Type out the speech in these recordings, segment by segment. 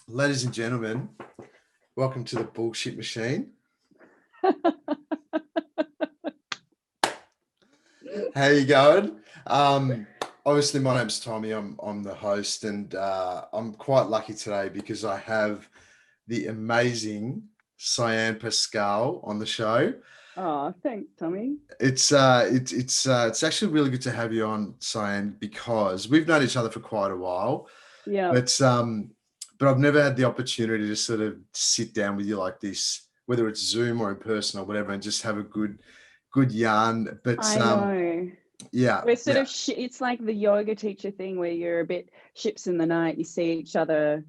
Ladies and gentlemen, welcome to the bullshit machine. How you going? Obviously, my name's Tommy. I'm the host, and I'm quite lucky today because I have the amazing Sian Pascale on the show. Oh, thanks, Tommy. It's actually really good to have you on, Sian, because we've known each other for quite a while, Yeah, but I've never had the opportunity to sort of sit down with you like this, whether it's Zoom or in person or whatever, and just have a good yarn. But I know. yeah, We're sort yeah, of, it's like the yoga teacher thing where you're a bit ships in the night. You see each other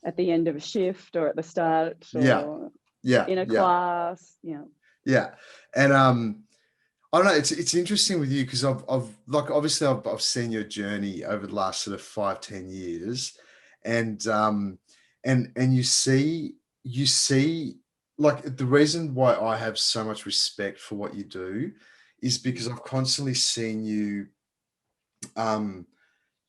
at the end of a shift or at the start yeah, or yeah, in a yeah, class. Yeah. yeah. And I don't know. It's interesting with you because I've like obviously I've seen your journey over the last sort of 5-10 years, and and you see like the reason why I have so much respect for what you do is because I've constantly seen you um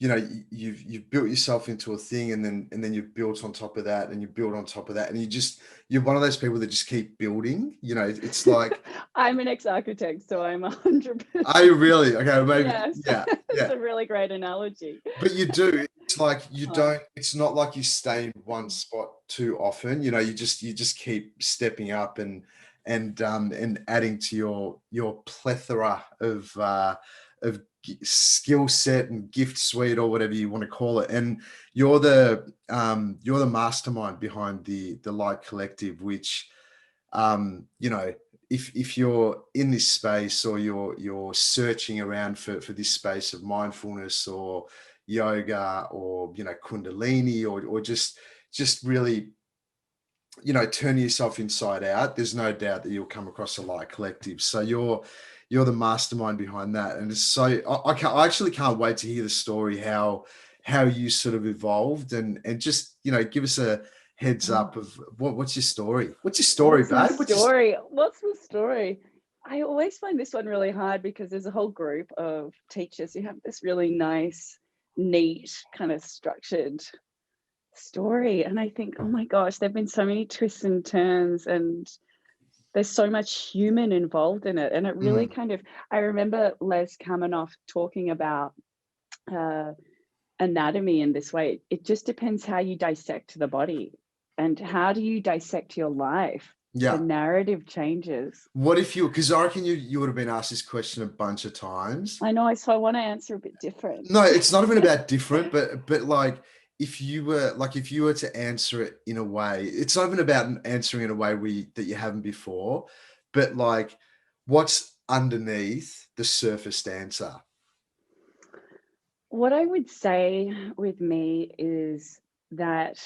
you've built yourself into a thing, and then you've built on top of that, and you build on top of that, and you're one of those people that just keep building. It's like, I'm an ex-architect, so I'm 100%. I really, okay, maybe, Yes, yeah, it's yeah. a really great analogy. But you do. It's like you Oh, don't. It's not like you stay in one spot too often. You just keep stepping up and adding to your plethora of skill set and gift suite or whatever you want to call it. And you're the mastermind behind the Light Collective, which if you're in this space, or you're searching around for this space of mindfulness or yoga, or kundalini, or just really turning yourself inside out, there's no doubt that you'll come across a Light Collective. So you're the mastermind behind that, and it's so I actually can't wait to hear the story, how you sort of evolved, and just give us a heads up of what's your story. What's your story, what's my babe? story? What's the story? I always find this one really hard because there's a whole group of teachers who have this really nice, neat, kind of structured story. And I think, oh my gosh, there have been so many twists and turns, and there's so much human involved in it. And it really Mm, kind of, I remember Les Kaminoff talking about uh, anatomy in this way. It just depends how you dissect the body, and how do you dissect your life. The yeah. narrative changes. What if because I reckon you would have been asked this question a bunch of times. I know, so I want to answer a bit different. No, it's not even about different, but like if you were to answer it in a way, it's not even about answering in a way that you haven't before, but like what's underneath the surfaced answer. What I would say with me is that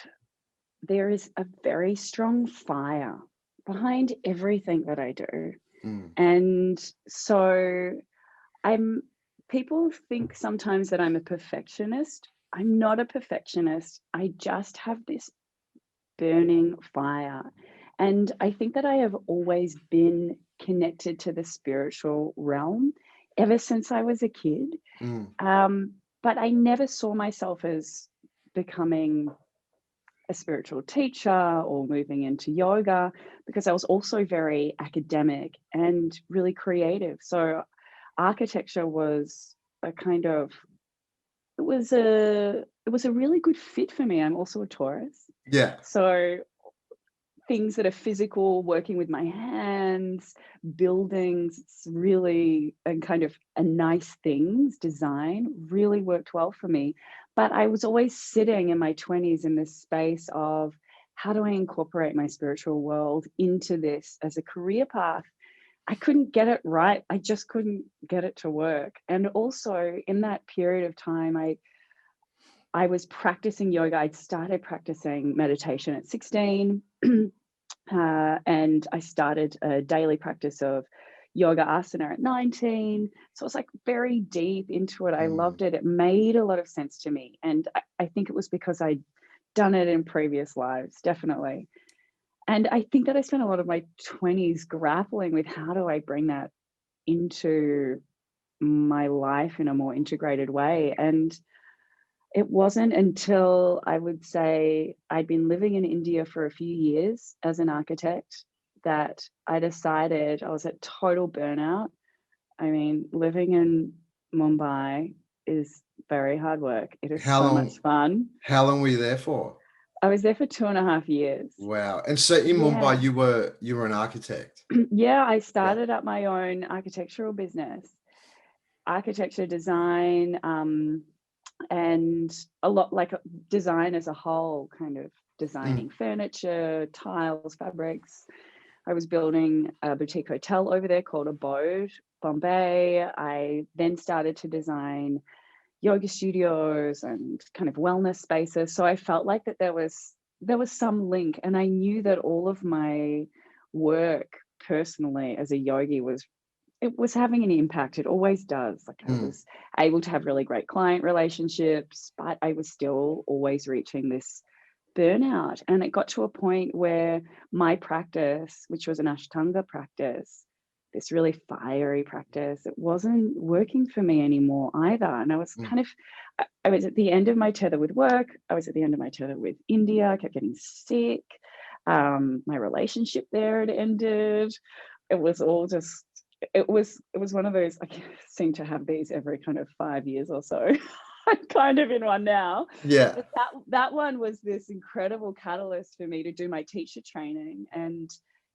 there is a very strong fire behind everything that I do. Mm, And so I'm people think sometimes that I'm a perfectionist. I'm not a perfectionist. I just have this burning fire. And I think that I have always been connected to the spiritual realm ever since I was a kid. mm, But I never saw myself as becoming a spiritual teacher or moving into yoga, because I was also very academic and really creative. So architecture was a kind of it was a really good fit for me. I'm also a Taurus. yeah. So things that are physical, working with my hands, buildings, it's really, and kind of a nice things, design really worked well for me. But I was always sitting in my 20s in this space of, how do I incorporate my spiritual world into this as a career path? I couldn't get it right. I just couldn't get it to work. And also in that period of time, I was practicing yoga. I'd started practicing meditation at 16. And I started a daily practice of yoga asana at 19. So I was like very deep into it. I Mm, loved it. It made a lot of sense to me. And I think it was because I'd done it in previous lives, definitely. And I think that I spent a lot of my 20s grappling with, how do I bring that into my life in a more integrated way? And It wasn't until, I would say, I'd been living in India for a few years as an architect that I decided I was at total burnout. I mean, living in Mumbai is very hard work. It is How so much long? fun. How long were you there for? I was there for 2.5 years. Wow. And so in Yeah. Mumbai, you were an architect. Yeah, I Yeah. started up my own architectural business, architecture design, and a lot like design as a whole, kind of Mm. designing furniture, tiles, fabrics. I was building a boutique hotel over there called Abode, Bombay. I then started to design yoga studios and kind of wellness spaces. So I felt like that there was some link, and I knew that all of my work personally as a yogi was having an impact. It always does. Like, I Mm. was able to have really great client relationships, but I was still always reaching this burnout. And it got to a point where my practice, which was an Ashtanga practice, this really fiery practice, it wasn't working for me anymore either. And I was Mm. kind of, I was at the end of my tether with work. I was at the end of my tether with India. I kept getting sick. My relationship there had ended. It was all just, it was one of those, I seem to have these every kind of 5 years or so. I'm kind of in one now. Yeah. But that one was this incredible catalyst for me to do my teacher training, and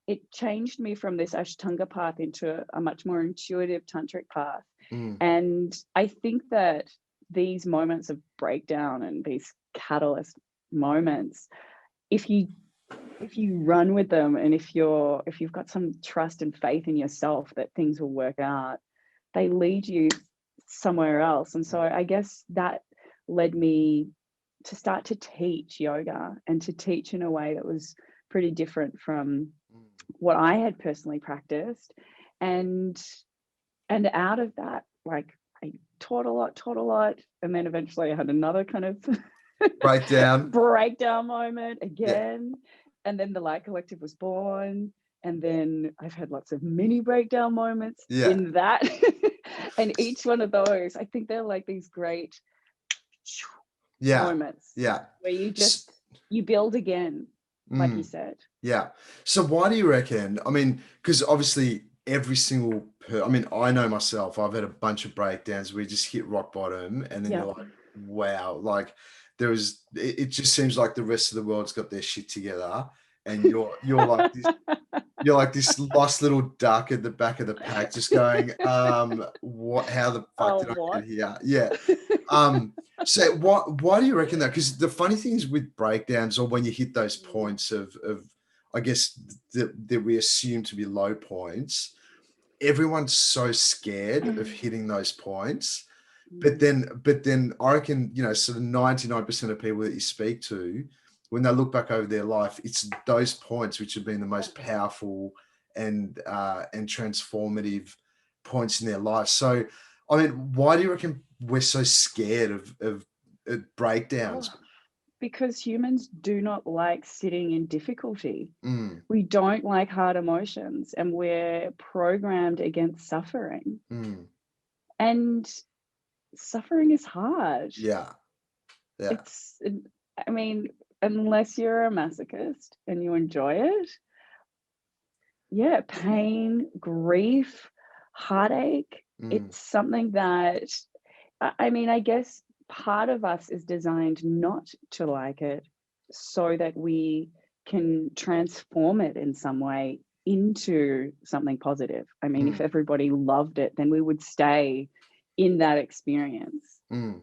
it changed me from this Ashtanga path into a much more intuitive tantric path. Mm. And I think that these moments of breakdown and these catalyst moments, if you run with them, and if you've got some trust and faith in yourself that things will work out, they lead you somewhere else. And so I guess that led me to start to teach yoga, and to teach in a way that was pretty different from what I had personally practiced. And out of that, like, I taught a lot, and then eventually I had another kind of Breakdown. breakdown moment Yeah. again. And then the Light Collective was born. And then I've had lots of mini breakdown moments Yeah. in that. And each one of those, I think they're like these great Yeah. moments Yeah. where you build again, like you Mm. said. Yeah. So why do you reckon? I mean, because obviously every single I mean, I know myself, I've had a bunch of breakdowns where you just hit rock bottom and then Yeah. you're like, wow, like it just seems like the rest of the world's got their shit together. And you're like this lost little duck at the back of the pack, just going, how the fuck Oh, did I what? get here? Yeah. So why do you reckon that? Because the funny thing is with breakdowns, or when you hit those points of I guess that we assume to be low points, everyone's so scared of hitting those points. But then I reckon, sort of 99% of people that you speak to, when they look back over their life, it's those points which have been the most powerful and transformative points in their life. So, I mean, why do you reckon we're so scared of breakdowns? Oh, because humans do not like sitting in difficulty. Mm. We don't like hard emotions, and we're programmed against suffering. Mm. And suffering is hard. Yeah. Yeah. It's, I mean, unless you're a masochist and you enjoy it, yeah, pain, grief, heartache, Mm. it's something that, I mean, I guess part of us is designed not to like it, so that we can transform it in some way into something positive. I mean, if Mm. everybody loved it, then we would stay in that experience. Mm.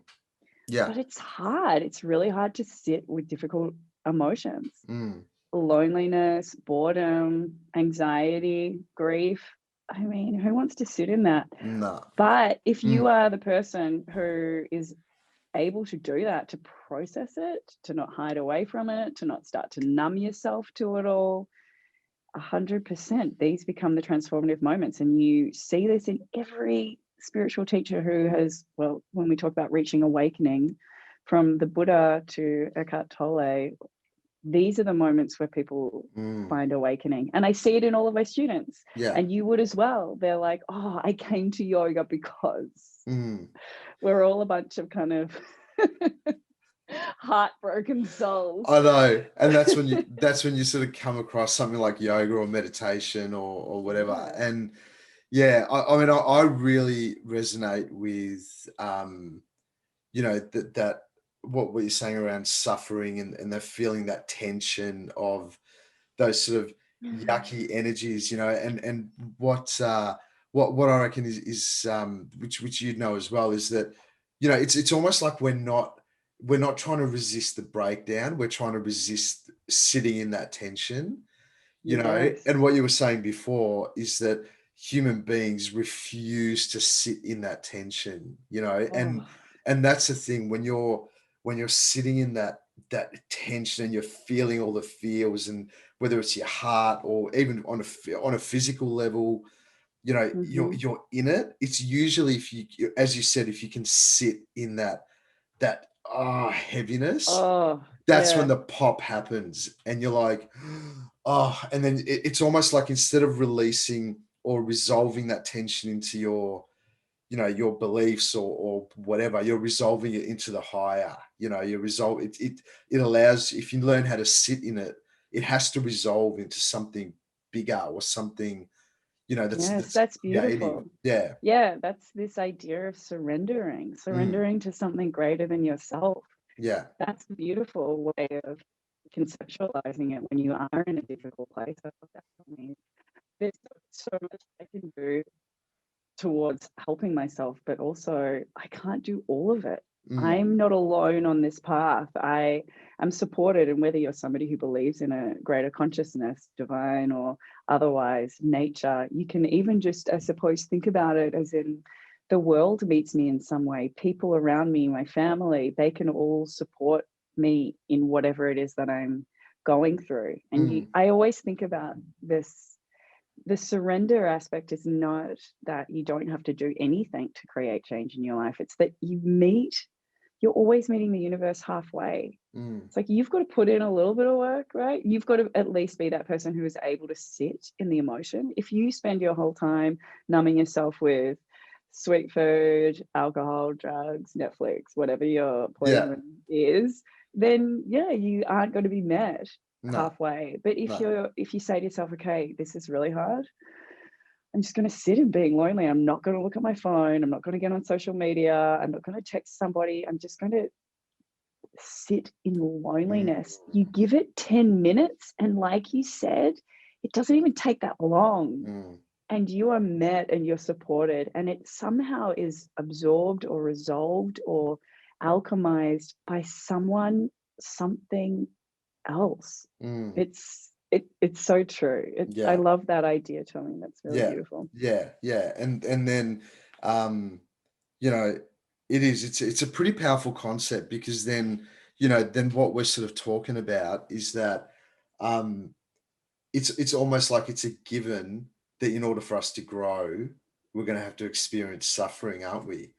Yeah. But it's hard. It's really hard to sit with difficult emotions. Mm. Loneliness, boredom, anxiety, grief. I mean, who wants to sit in that? No. But if you Mm. are the person who is able to do that, to process it, to not hide away from it, to not start to numb yourself to it all, 100%, these become the transformative moments. And you see this in every spiritual teacher who has, well, when we talk about reaching awakening, from the Buddha to Eckhart Tolle, these are the moments where people Mm. find awakening. And I see it in all of my students, Yeah. and you would as well. They're like, oh, I came to yoga because Mm. we're all a bunch of kind of heartbroken souls. I know, and that's when you sort of come across something like yoga or meditation or whatever. Yeah. And yeah, I mean, I really resonate with you know, that what you're saying around suffering and the feeling that tension of those sort of yucky energies, you know, and what I reckon is which you know as well, is that, you know, it's almost like we're not trying to resist the breakdown, we're trying to resist sitting in that tension, you know. Yes. And what you were saying before is that human beings refuse to sit in that tension, you know. Oh, And that's the thing, when you're sitting in that tension and you're feeling all the feels, and whether it's your heart or even on a physical level, you know, mm-hmm. you're in it. It's usually, if you, as you said, if you can sit in that heaviness, Oh, that's when yeah. the pop happens, and you're like, oh, and then it's almost like, instead of releasing or resolving that tension into your, you know, your beliefs or whatever, you're resolving it into the higher, you know, you resolve it. It allows, if you learn how to sit in it, it has to resolve into something bigger or something, you know, Yes, that's that's creative. beautiful. Yeah. Yeah, that's this idea of Mm, surrendering to something greater than yourself. yeah. That's a beautiful way of conceptualizing it when you are in a difficult place. I love that. I mean, there's so much I can do towards helping myself, but also I can't do all of it. Mm, I'm not alone on this path. I am supported, and whether you're somebody who believes in a greater consciousness, divine or otherwise, nature, you can even just, I suppose, think about it as in the world meets me in some way. People around me, my family, they can all support me in whatever it is that I'm going through. And mm, I always think about this, the surrender aspect is not that you don't have to do anything to create change in your life. It's that you're always meeting the universe halfway. mm, It's like you've got to put in a little bit of work, right? You've got to at least be that person who is able to sit in the emotion. If you spend your whole time numbing yourself with sweet food, alcohol, drugs, Netflix, whatever your yeah. poison is, then yeah, you aren't going to be met No, halfway. But no. if you say to yourself, okay, this is really hard, I'm just going to sit in being lonely. I'm not going to look at my phone. I'm not going to get on social media. I'm not going to text somebody. I'm just going to sit in Mm, loneliness. You give it 10 minutes, and like you said, it doesn't even take that long. mm, And you are met and you're supported, and it somehow is absorbed or resolved or alchemized by someone, something else. mm. It's so true. I Yeah. love that idea, Tommy. That's really Yeah. beautiful. Yeah. Yeah. And then, um, you know, it's a pretty powerful concept, because then, you know, then what we're sort of talking about is that, um, it's almost like it's a given that in order for us to grow, we're going to have to experience suffering, aren't we?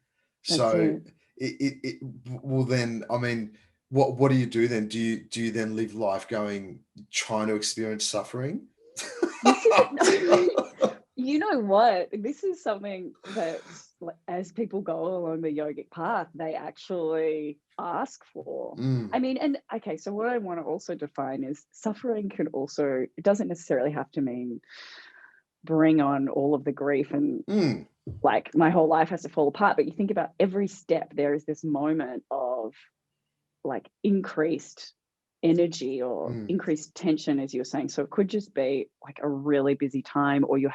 That's So it. it well, then, I mean, what do you do then? Do you then live life going, trying to experience suffering? This is no, you know what? This is something that, like, as people go along the yogic path, they actually ask for. Mm, I mean, and okay, so what I want to also define is suffering can also, it doesn't necessarily have to mean bring on all of the grief and mm, like my whole life has to fall apart. But you think about every step, there is this moment of like increased energy or mm, increased tension, as you were saying. So it could just be like a really busy time, or you're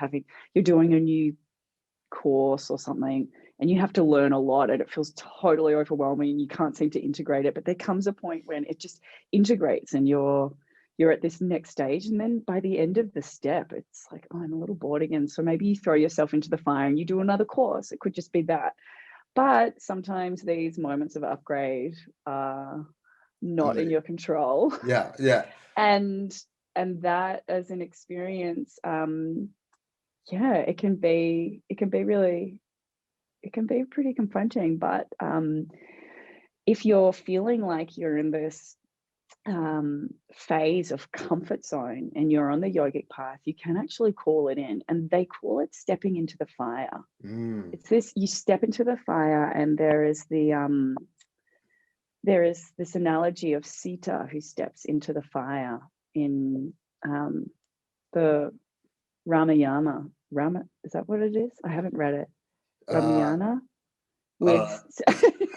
doing a new course or something, and you have to learn a lot and it feels totally overwhelming and you can't seem to integrate it. But there comes a point when it just integrates and you're at this next stage, and then by the end of the step it's like, oh, I'm a little bored again. So maybe you throw yourself into the fire and you do another course. It could just be that. But sometimes these moments of upgrade are not in mm, your control. yeah, yeah, and that as an experience, yeah, it can be pretty confronting. But if you're feeling like you're in this phase of comfort zone and you're on the yogic path, you can actually call it in, and they call it stepping into the fire. mm, It's this, you step into the fire and there is the there is this analogy of Sita who steps into the fire in the Ramayana. Is that what it is? I haven't read it. Ramayana with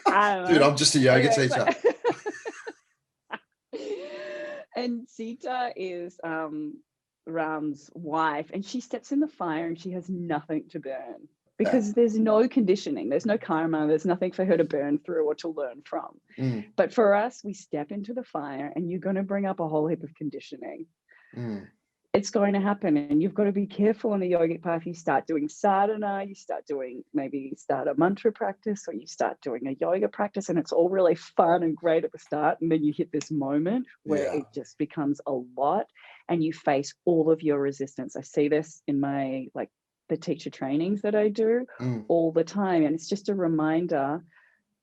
I don't Dude, know. I'm just a yoga Anyway, teacher. and Sita is Ram's wife, and she steps in the fire and she has nothing to burn because there's no conditioning, there's no karma, there's nothing for her to burn through or to learn from. But for us, we step into the fire and you're going to bring up a whole heap of conditioning. It's going to happen, and you've got to be careful on the yogic path. You start doing sadhana, you start a mantra practice, or you start doing a yoga practice, and it's all really fun and great at the start, and then you hit this moment where it just becomes a lot and you face all of your resistance. I see this in my the teacher trainings that I do all the time, and it's just a reminder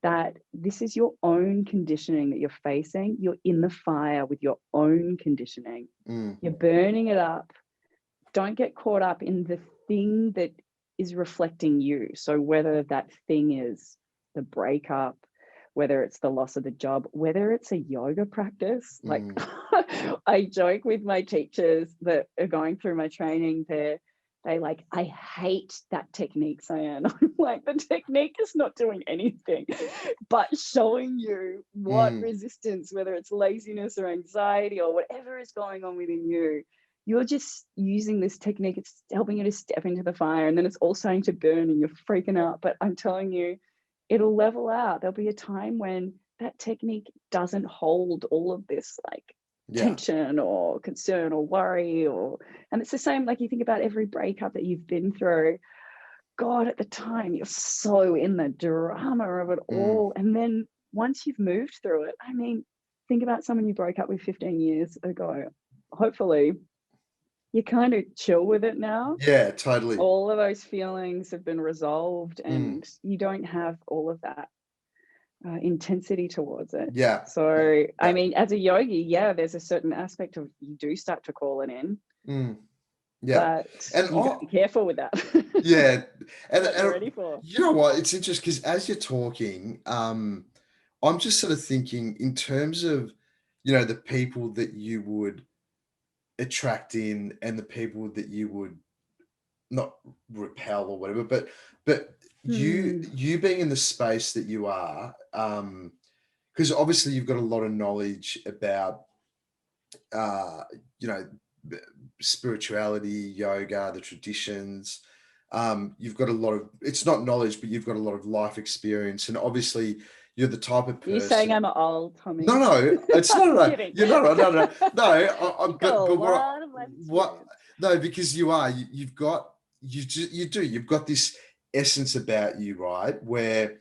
that this is your own conditioning that you're facing. You're in the fire with your own conditioning. You're burning it up. Don't get caught up in the thing that is reflecting you. So whether that thing is the breakup, whether it's the loss of the job, whether it's a yoga practice, like I joke with my teachers that are going through my training, they like, I hate that technique, Sian. I'm like, the technique is not doing anything but showing you what resistance, whether it's laziness or anxiety or whatever is going on within you, you're just using this technique. It's helping you to step into the fire, and then it's all starting to burn and you're freaking out. But I'm telling you, it'll level out. There'll be a time when that technique doesn't hold all of this tension or concern or worry, and it's the same, like you think about every breakup that you've been through. God, at the time you're so in the drama of it all, and then once you've moved through it, I mean, think about someone you broke up with 15 years ago. Hopefully you kind of chill with it now. Yeah, totally. All of those feelings have been resolved, and you don't have all of that intensity towards it. So I mean, as a yogi, there's a certain aspect of you do start to call it in, but and you got to be careful with that. And what you're ready for. You know what, it's interesting because as you're talking, I'm just sort of thinking in terms of, you know, the people that you would attract in and the people that you would not repel or whatever, but you being in the space that you are, because obviously you've got a lot of knowledge about you know, spirituality, yoga, the traditions. You've got a lot of, it's not knowledge, but you've got a lot of life experience, and obviously you're the type of person. You're saying I'm old, Tommy? No, it's not. You're not. No. But what? No, because you are. You've got. You've got this essence about you, right? Where,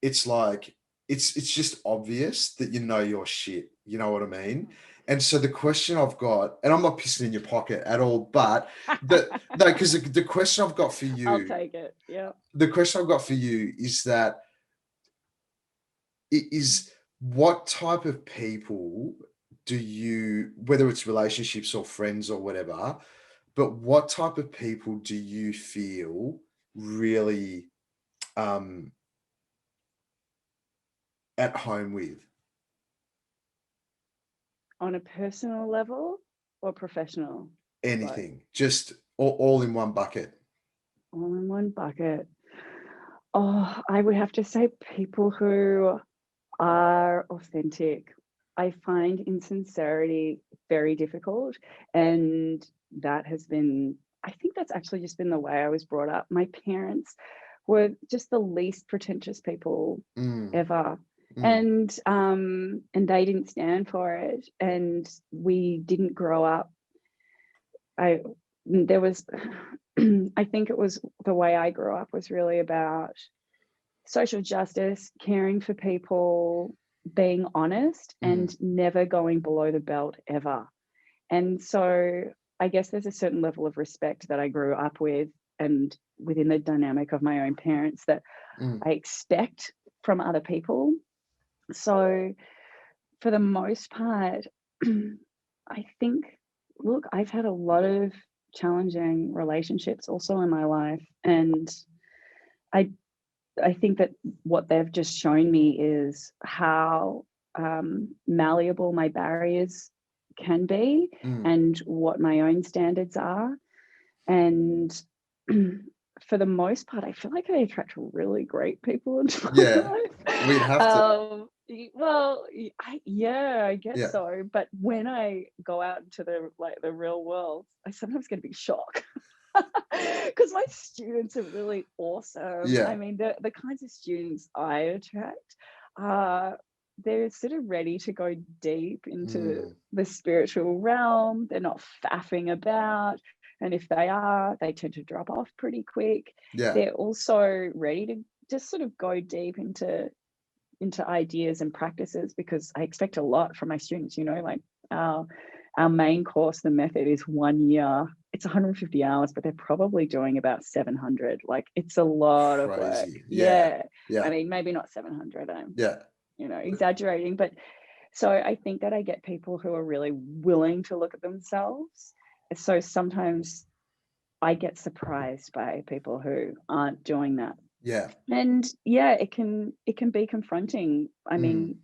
it's like it's just obvious that you know your shit. You know what I mean? And so the question I've got, and I'm not pissing in your pocket at all, but because the question I've got for you, I'll take it. Yeah. The question I've got for you is that what type of people do you, whether it's relationships or friends or whatever, but what type of people do you feel really at home with? On a personal level or professional? Anything, just all in one bucket. All in one bucket. Oh, I would have to say people who are authentic. I find insincerity very difficult, and that has been, I think that's actually just been the way I was brought up. My parents were just the least pretentious people ever. And they didn't stand for it, and we didn't grow up. I think it was the way I grew up was really about social justice, caring for people, being honest, and never going below the belt ever. And so I guess there's a certain level of respect that I grew up with, and within the dynamic of my own parents, that I expect from other people. So for the most part, I think, look, I've had a lot of challenging relationships also in my life, and I think that what they've just shown me is how malleable my barriers can be, and what my own standards are. And for the most part, I feel like I attract really great people into my Yeah, life. we'd have to. Well, I guess Yeah, so. But when I go out into the real world, I sometimes get a big shock because my students are really awesome. I yeah, mean, the kinds of students I attract are, they're sort of ready to go deep into the spiritual realm. They're not faffing about. And if they are, they tend to drop off pretty quick. yeah, They're also ready to just sort of go deep into ideas and practices, because I expect a lot from my students. Like our main course, the method, is 1 year. It's 150 hours, but they're probably doing about 700. Like, it's a lot of work. crazy. Yeah, Yeah. I yeah, mean, maybe not 700. I'm, yeah, exaggerating, but so I think that I get people who are really willing to look at themselves. So sometimes I get surprised by people who aren't doing that. yeah, And yeah, it can be confronting. I mean,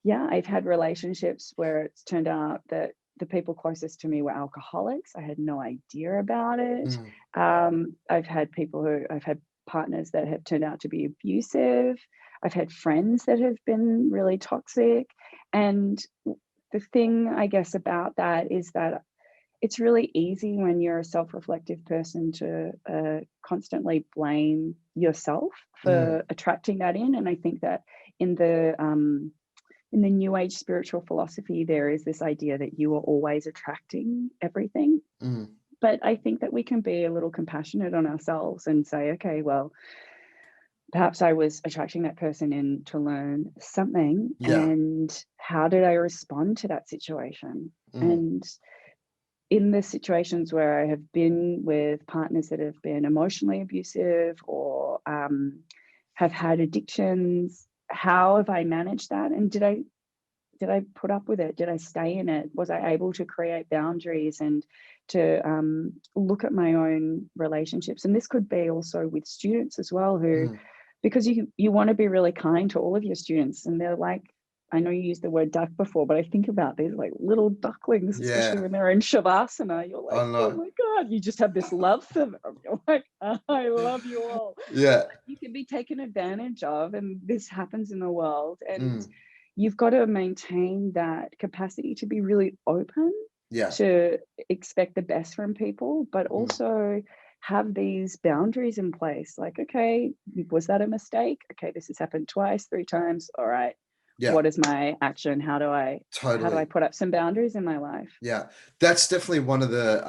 yeah, I've had relationships where it's turned out that the people closest to me were alcoholics. I had no idea about it. I've had partners that have turned out to be abusive. I've had friends that have been really toxic. And the thing, I guess, about that is that it's really easy when you're a self-reflective person to constantly blame yourself for attracting that in. And I think that in the new age spiritual philosophy, there is this idea that you are always attracting everything. But I think that we can be a little compassionate on ourselves and say, okay, well, perhaps I was attracting that person in to learn something, yeah, and how did I respond to that situation? And in the situations where I have been with partners that have been emotionally abusive, or have had addictions, how have I managed that? And did I put up with it? Did I stay in it? Was I able to create boundaries and to look at my own relationships? And this could be also with students as well, who, because you want to be really kind to all of your students, and they're like, I know you used the word duck before, but I think about these like little ducklings, especially yeah. when they're in shavasana. You're like, I oh know. my God, you just have this love for them. You're like, I love you all. Yeah. You can be taken advantage of, and this happens in the world. And you've got to maintain that capacity to be really open, Yeah. to expect the best from people, but also have these boundaries in place. Like, okay, was that a mistake? Okay, this has happened twice, 3 times. All right. Yeah. What is my action? How do I Totally. put up some boundaries in my life? Yeah. That's definitely one of the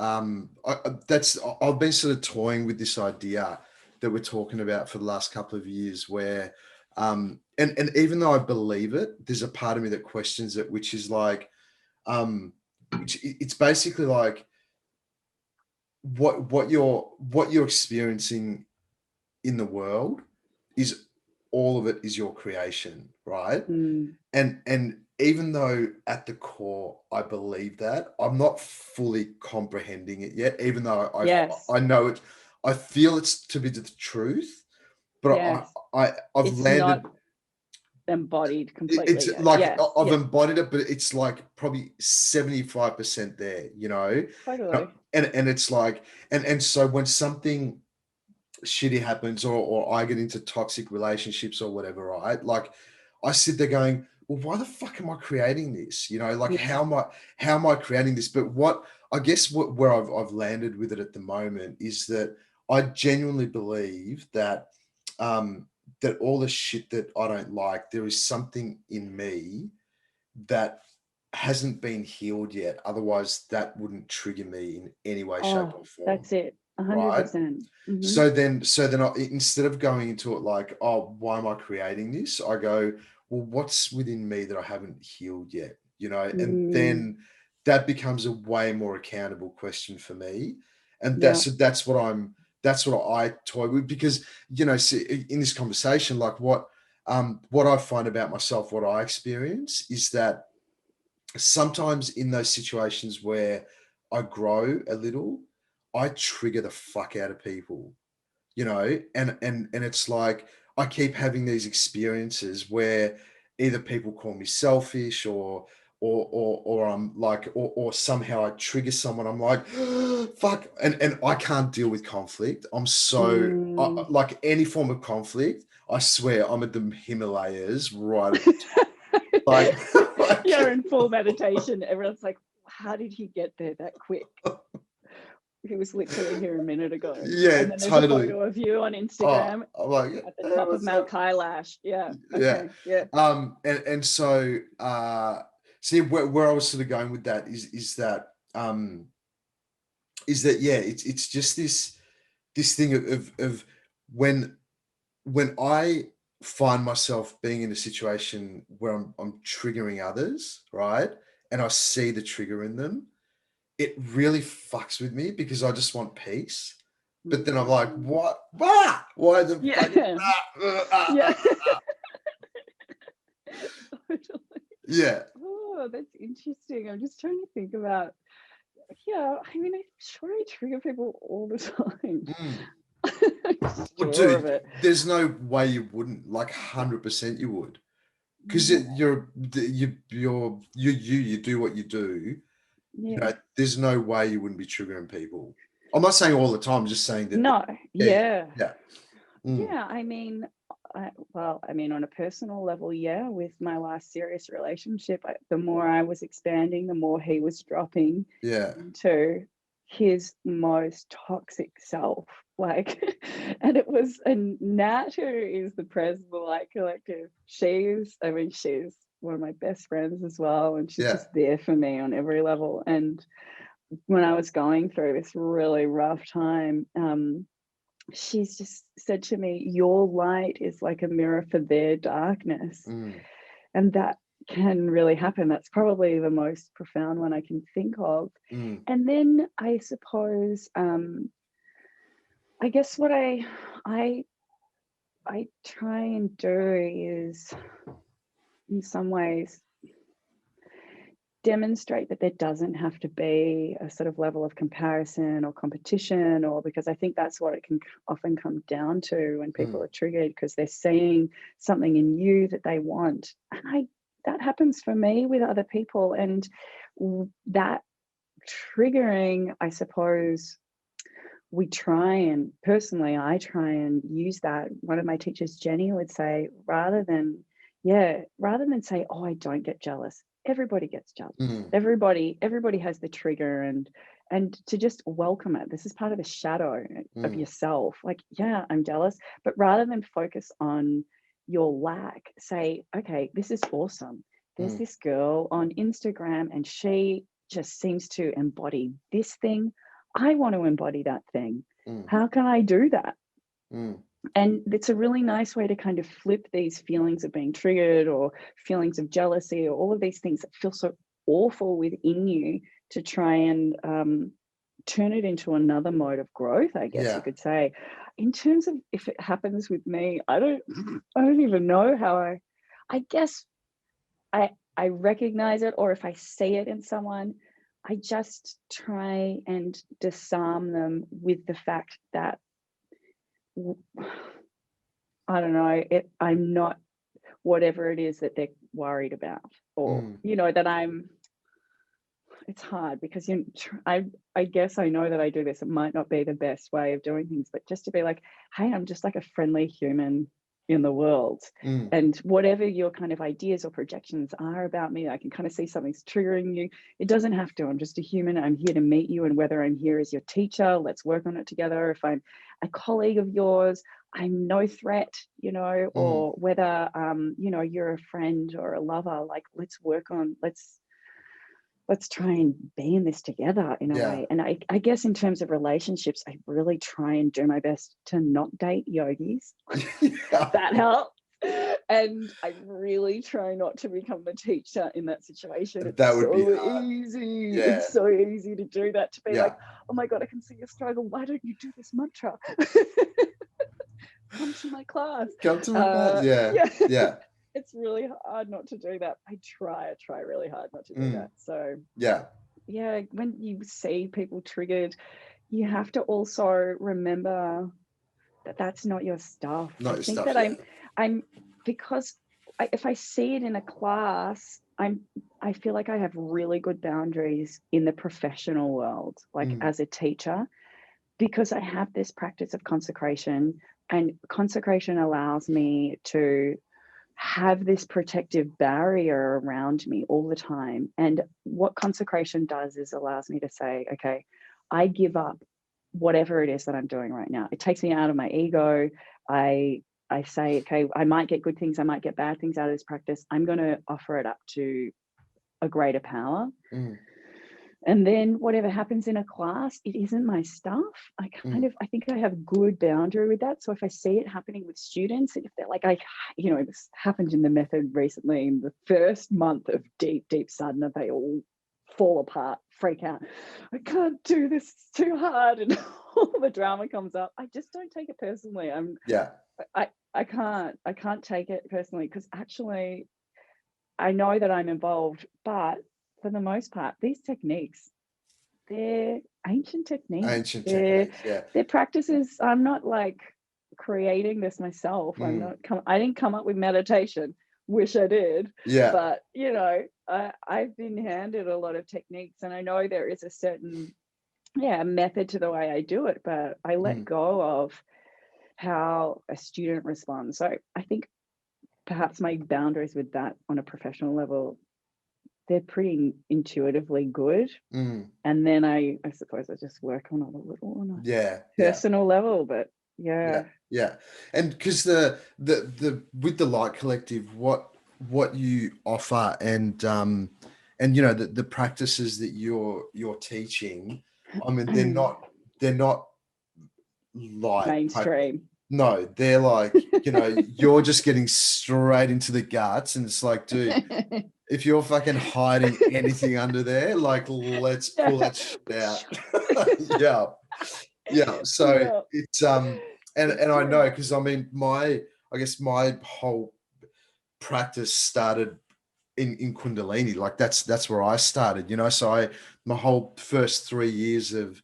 I've been sort of toying with this idea that we're talking about for the last couple of years, where and even though I believe it, there's a part of me that questions it, which is like it's basically like what you're experiencing in the world is, all of it is your creation, right? And even though at the core I believe that, I'm not fully comprehending it yet, even though Yes. I know it, I feel it's to be the truth, but Yes. I've It's not landed. embodied It's completely yet. like Yes. I've Yes. embodied it, but it's like probably 75% there, Totally. and it's like, and so when something shitty happens, or I get into toxic relationships or whatever, right? Like, I sit there going, well, why the fuck am I creating this? Like, Yeah. how am I creating this? But what I guess where I've landed with it at the moment is that I genuinely believe that that all the shit that I don't like, there is something in me that hasn't been healed yet. Otherwise, that wouldn't trigger me in any way, shape, Oh, or form. that's it. Right. 100%. So then instead of going into it like, oh, why am I creating this? I go, well, what's within me that I haven't healed yet? And then that becomes a way more accountable question for me. And Yeah. that's what I toy with, because, see, in this conversation, like what I find about myself, what I experience is that sometimes in those situations where I grow a little, I trigger the fuck out of people, and it's like I keep having these experiences where either people call me selfish or I'm like or somehow I trigger someone. I'm like, fuck, and I can't deal with conflict. I'm so like any form of conflict. I swear I'm at the Himalayas right at the top. Like, You're in full meditation. Everyone's like, how did he get there that quick? He was literally here a minute ago. Yeah, And then there's totally. a photo of you on Instagram I'm like, at the hey, top of what's Mount up? Kailash. Yeah. Yeah. Okay. Yeah. And so see where I was sort of going with that is that yeah, it's just this thing of when I find myself being in a situation where I'm triggering others, right? And I see the trigger in them, it really fucks with me because I just want peace. But then I'm like, what? Ah! Why the Yeah. fuck? Yeah. Totally. Yeah. Oh, that's interesting. I'm just trying to think about, yeah, I mean, I'm sure I trigger people all the time. Mm. I'm Well, sure of dude, it. there's no way you wouldn't. Like 100% you would. Because Yeah. you do what you do. You Yeah. know, there's no way you wouldn't be triggering people. I'm not saying all the time. I'm just saying that. No. Yeah, Yeah. yeah. Mm, Yeah. I mean, I mean, on a personal level, yeah, with my last serious relationship, the more I was expanding, the more he was dropping yeah, into his most toxic self. Like, and it was, and Nat, who is the president of the Light Collective, I mean, she's one of my best friends as well. And she's yeah. just there for me on every level. And when I was going through this really rough time, she's just said to me, your light is like a mirror for their darkness. Mm, And that can really happen. That's probably the most profound one I can think of. mm, And then I suppose, I guess what I try and do is, in some ways, demonstrate that there doesn't have to be a sort of level of comparison or competition, or because I think that's what it can often come down to when people mm, are triggered, because they're seeing something in you that they want. And that happens for me with other people. And that triggering, I suppose, I try and use that. One of my teachers, Jenny, would say, rather than say, oh, I don't get jealous. Everybody gets jealous. mm, Everybody has the trigger, and to just welcome it. This is part of the shadow of mm, yourself. Like, yeah, I'm jealous, but rather than focus on your lack, say, okay, this is awesome. There's mm, this girl on Instagram and she just seems to embody this thing. I want to embody that thing. mm, How can I do that? mm. And it's a really nice way to kind of flip these feelings of being triggered or feelings of jealousy or all of these things that feel so awful within you, to try and turn it into another mode of growth, I guess you Yeah. could say. In terms of if it happens with me, I don't even know how I guess I recognize it, or if I see it in someone, I just try and disarm them with the fact that I don't know, I'm not whatever it is that they're worried about, or Mm, that it's hard because I guess I know that I do this. It might not be the best way of doing things, but just to be like, hey, I'm just like a friendly human in the world. mm, And whatever your kind of ideas or projections are about me, I can kind of see something's triggering you. It doesn't have to. I'm just a human. I'm here to meet you. And whether I'm here as your teacher, let's work on it together. If I'm a colleague of yours, I'm no threat, mm. or whether, you're a friend or a lover, like let's try and be in this together in a Yeah. way. And I guess in terms of relationships, I really try and do my best to not date yogis. Yeah. That helps. And I really try not to become the teacher in that situation. It's That would be so hard. easy. Yeah. It's so easy to do that, to be like, Yeah. oh my God, I can see your struggle. Why don't you do this mantra? Come to my class. Come to my class. Yeah. Yeah. Yeah. It's really hard not to do that. I try really hard not to do Mm, that. So yeah. yeah, when you see people triggered, you have to also remember that's not your stuff. Not I your think stuff, that yeah. I'm because if I see it in a class, I feel like I have really good boundaries in the professional world, like as a teacher, because I have this practice of consecration, and consecration allows me to have this protective barrier around me all the time. And what consecration does is allows me to say, okay, I give up whatever it is that I'm doing right now. It takes me out of my ego. I say, okay, I might get good things, I might get bad things out of this practice. I'm going to offer it up to a greater power. And then whatever happens in a class, it isn't my stuff. I think I have good boundary with that. So if I see it happening with students, if they're like, this happened in the method recently, in the first month of deep sadhana, they all fall apart, freak out. I can't do this, it's too hard. And all the drama comes up. I just don't take it personally. I can't take it personally, because actually I know that I'm involved, but for the most part, these techniques, they're ancient techniques. They're practices. I'm not like creating this myself. I didn't come up with meditation. Wish I did. Yeah. But I've been handed a lot of techniques, and I know there is a certain method to the way I do it, but I let go of how a student responds. So I think perhaps my boundaries with that on a professional level, they're pretty intuitively good. And then I suppose I just work on it a little on a personal level, but yeah. And because the with the Light Collective, what you offer, and the practices that you're teaching, I mean, they're not like mainstream. No, they're like, you're just getting straight into the guts, and it's like, dude, if you're fucking hiding anything under there, like, let's pull that shit out. Yeah. So it's and I know, because I mean, I guess my whole practice started in Kundalini. Like that's where I started, so my whole first 3 years of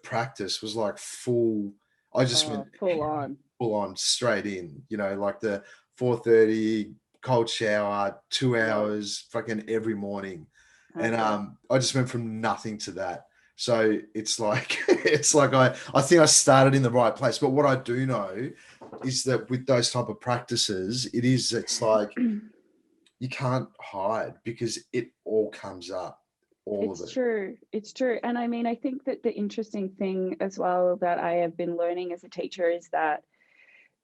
practice was like full. I just went full on straight in, like the 4:30 cold shower, 2 hours fucking every morning. And I just went from nothing to that. So it's like I think I started in the right place. But what I do know is that with those type of practices, it's like you can't hide, because it all comes up. It's true. And I mean, I think that the interesting thing as well that I have been learning as a teacher is that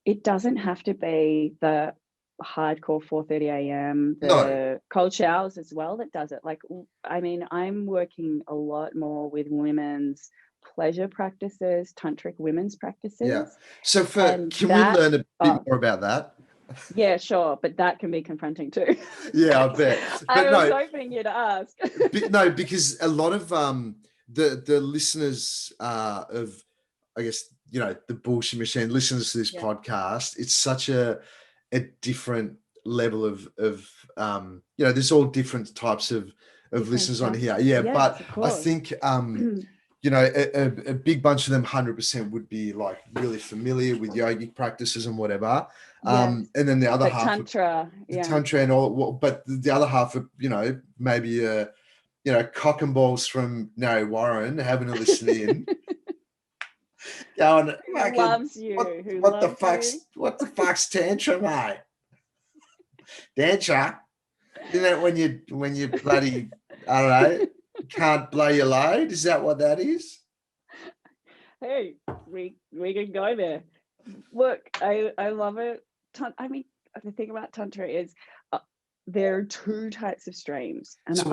it doesn't have to be the hardcore 4:30 a.m. the cold showers as well that does it. Like, I mean, I'm working a lot more with women's pleasure practices, tantric women's practices. Yeah. So can we learn a bit more about that? Yeah, sure, but that can be confronting too. Yeah, I bet. But I was hoping you'd ask. No, because a lot of the listeners of, I guess, the Bullshit Machine, listeners to this podcast, it's such a different level of there's all different types of listeners on here. Yeah, yes, but I think a big bunch of them 100% would be like really familiar with yogic practices and whatever. And then the other half, Tantra, Tantra and all, but the other half of, maybe cock and balls from Warren having a listen in. Going, who loves you? What the fuck's Tantra, mate? Tantra? Isn't that when you bloody, I don't know, can't blow your load? Is that what that is? Hey, we can go there. Look, I love it. I mean, the thing about Tantra is there are two types of streams, and so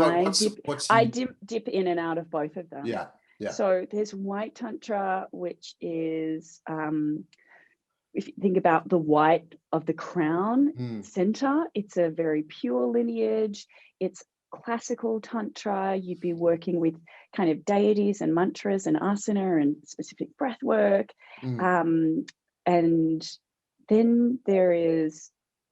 I dip in and out of both of them. Yeah. So there's white Tantra, which is if you think about the white of the crown center, it's a very pure lineage. It's classical Tantra. You'd be working with kind of deities and mantras and asana and specific breath work. And then there is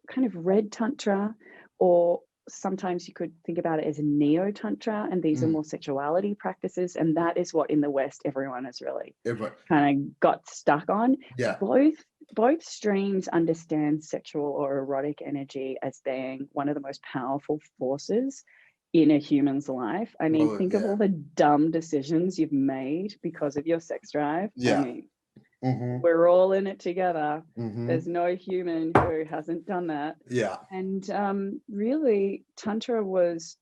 kind of red Tantra, or sometimes you could think about it as neo Tantra, and these are more sexuality practices, and that is what in the West everyone has really kind of got stuck on. Yeah. Both both streams understand sexual or erotic energy as being one of the most powerful forces in a human's life. I mean, Well, think of yeah. all the dumb decisions you've made because of your sex drive. I Yeah. mean, Mm-hmm. we're all in it together. Mm-hmm. There's no human who hasn't done that. Yeah. And really, Tantra was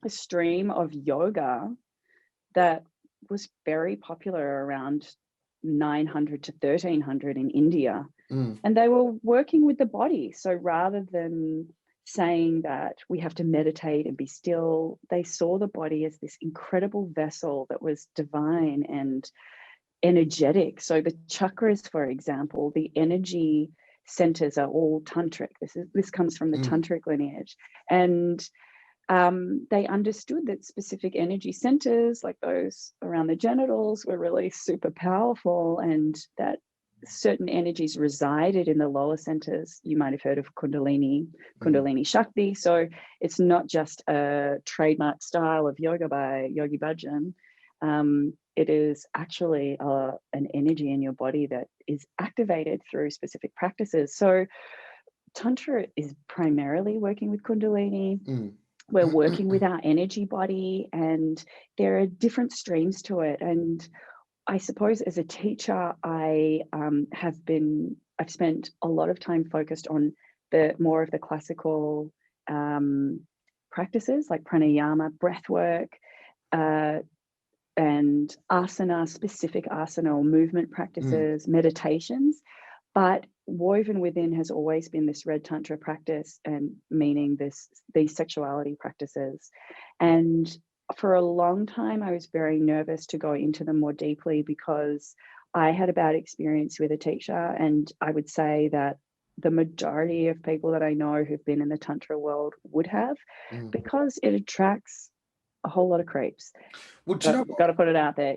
a stream of yoga that was very popular around 900 to 1300 in India. Mm. And they were working with the body. So rather than saying that we have to meditate and be still, they saw the body as this incredible vessel that was divine and energetic. So the chakras, for example, the energy centers are all tantric. This comes from the tantric lineage. And they understood that specific energy centers, like those around the genitals, were really super powerful, and that certain energies resided in the lower centers. You might have heard of Kundalini Shakti. So it's not just a trademark style of yoga by Yogi Bhajan. It is actually an energy in your body that is activated through specific practices. So Tantra is primarily working with Kundalini. We're working with our energy body, and there are different streams to it. And I suppose as a teacher, I've spent a lot of time focused on the more of the classical practices like pranayama, breath work, and asana, specific asana or movement practices, meditations. But woven within has always been this red tantra practice, and meaning these sexuality practices. And for a long time, I was very nervous to go into them more deeply because I had a bad experience with a teacher. And I would say that the majority of people that I know who've been in the tantra world would have, because it attracts a whole lot of creeps. Well, do you know Got to put it out there,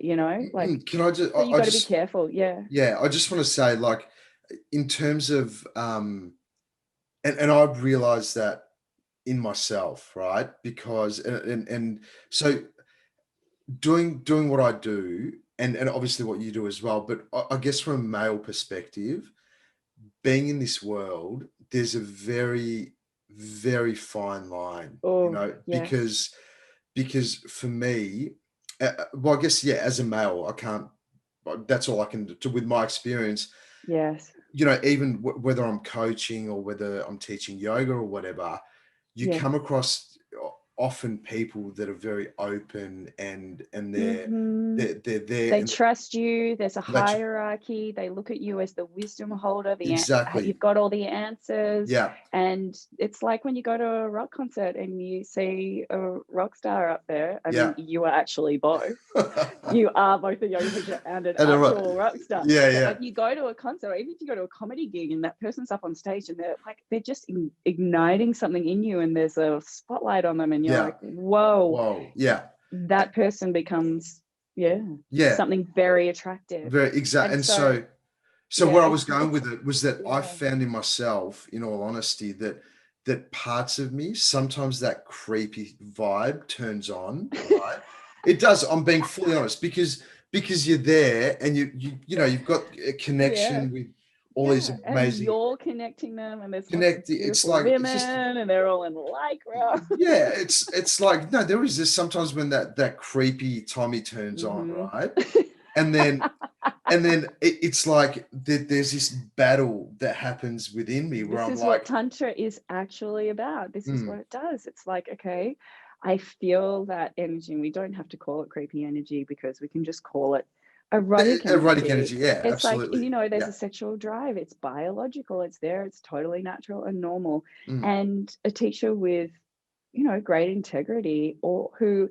like, can I just, so you got to be careful. Yeah. Yeah, I just want to say, like, in terms of, and I've realized that in myself, right? Because, and so doing what I do, and obviously what you do as well, but I guess from a male perspective, being in this world, there's a very, very fine line, Oh, yes. because for me, well, I guess, yeah, as a male, I can't, that's all I can do with my experience. Yes. Even whether I'm coaching or whether I'm teaching yoga or whatever, you Yes. come across often people that are very open, and they're Mhm. they're there, They and trust you. There's a that's hierarchy. They look at you as the wisdom holder. exactly, You've got all the answers. yeah. And it's like when you go to a rock concert and you see a rock star up there. I mean, Yeah. you are actually both. You are both a yoga teacher and an And actual rock star. yeah, But yeah, like, you go to a concert, or even if you go to a comedy gig and that person's up on stage and they're just igniting something in you, and there's a spotlight on them, and you're yeah. like, whoa, Whoa, yeah, that person becomes, yeah. something very attractive. Very exact. And And so, so where I yeah, was going with it was that I yeah. found in myself, in all honesty, that parts of me, sometimes that creepy vibe turns on, right? It does. I'm being fully honest, because you're there, and you've got a Yeah. connection with all these Yeah. And amazing you're connecting them, and there's lots of connect. It's beautiful like it's just women, and they're all in lycra. yeah. It's like no, there is this sometimes when that creepy Tommy turns on, Hmm. right? And then it's like there's this battle that happens within me where This I'm is what like, Tantra is actually about. This is mm, what it does. It's like, okay, I feel that energy, and we don't have to call it creepy energy, because we can just call it erotic erotic energy. energy. Yeah, It's like, absolutely. there's Yeah. a sexual drive. It's biological. It's there. It's totally natural and normal. Mm. And a teacher with, great integrity, or who,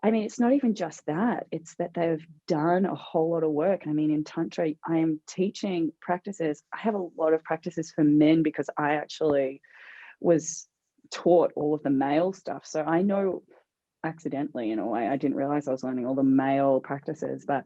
I mean, it's not even just that. It's that they've done a whole lot of work. I mean, in Tantra, I am teaching practices. I have a lot of practices for men because I actually was taught all of the male stuff. So I know, accidentally, in a way, I didn't realize I was learning all the male practices, but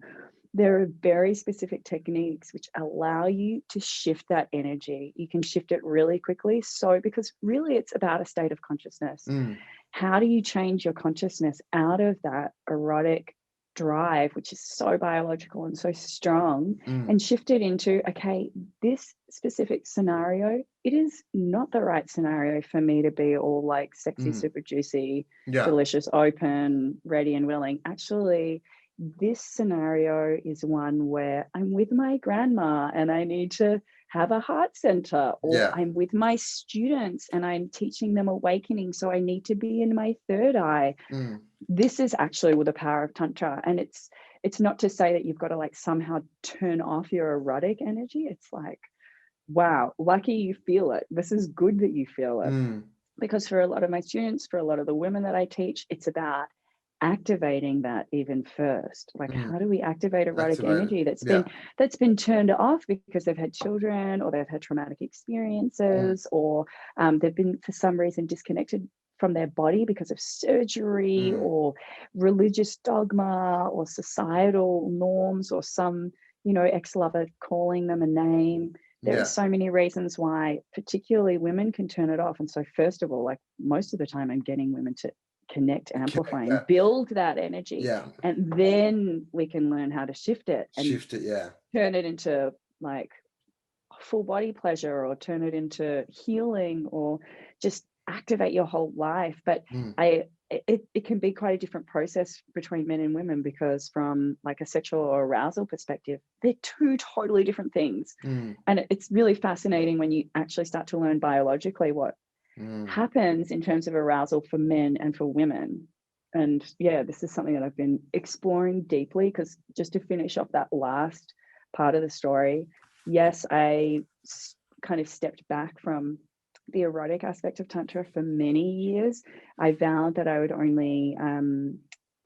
there are very specific techniques which allow you to shift that energy. You can shift it really quickly. So, because really it's about a state of consciousness. Mm. How do you change your consciousness out of that erotic drive, which is so biological and so strong, Mm. and shift it into, okay, this specific scenario, it is not the right scenario for me to be all like sexy, super juicy, Yeah. delicious, open, ready and willing. Actually, this scenario is one where I'm with my grandma and I need to have a heart center, or Yeah. I'm with my students and I'm teaching them awakening, so I need to be in my third eye. This is actually with the power of Tantra. And it's not to say that you've got to like somehow turn off your erotic energy. It's like, wow, lucky you feel it. This is good that you feel it. Because for a lot of my students, for a lot of the women that I teach, it's about activating that even first. Like, how do we activate erotic energy that's been turned off because they've had children, or they've had traumatic experiences, or they've been for some reason disconnected from their body because of surgery or religious dogma or societal norms, or some, you know, ex-lover calling them a name. There are so many reasons why particularly women can turn it off. And so first of all, like most of the time I'm getting women to connect, amplify and build that energy. And then we can learn how to shift it and turn it into like full body pleasure, or turn it into healing, or just activate your whole life. But it can be quite a different process between men and women, because from like a sexual or arousal perspective, they're two totally different things. And it's really fascinating when you actually start to learn biologically what happens in terms of arousal for men and for women. And yeah, this is something that I've been exploring deeply, because just to finish off that last part of the story, yes, I kind of stepped back from the erotic aspect of Tantra for many years. I vowed that I would only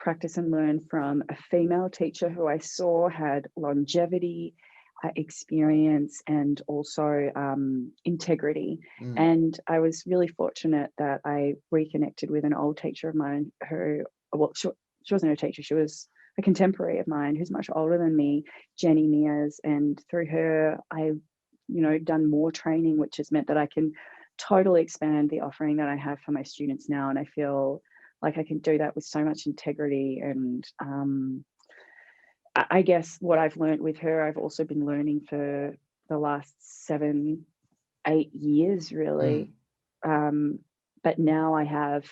practice and learn from a female teacher who I saw had longevity, experience, and also integrity. And I was really fortunate that I reconnected with an old teacher of mine who, well, she wasn't a teacher, she was a contemporary of mine who's much older than me, Jenny Mears. And through her, I, you know, done more training, which has meant that I can totally expand the offering that I have for my students now. And I feel like I can do that with so much integrity. And I guess what I've learned with her, I've also been learning for the last 7-8 years, really. But now I have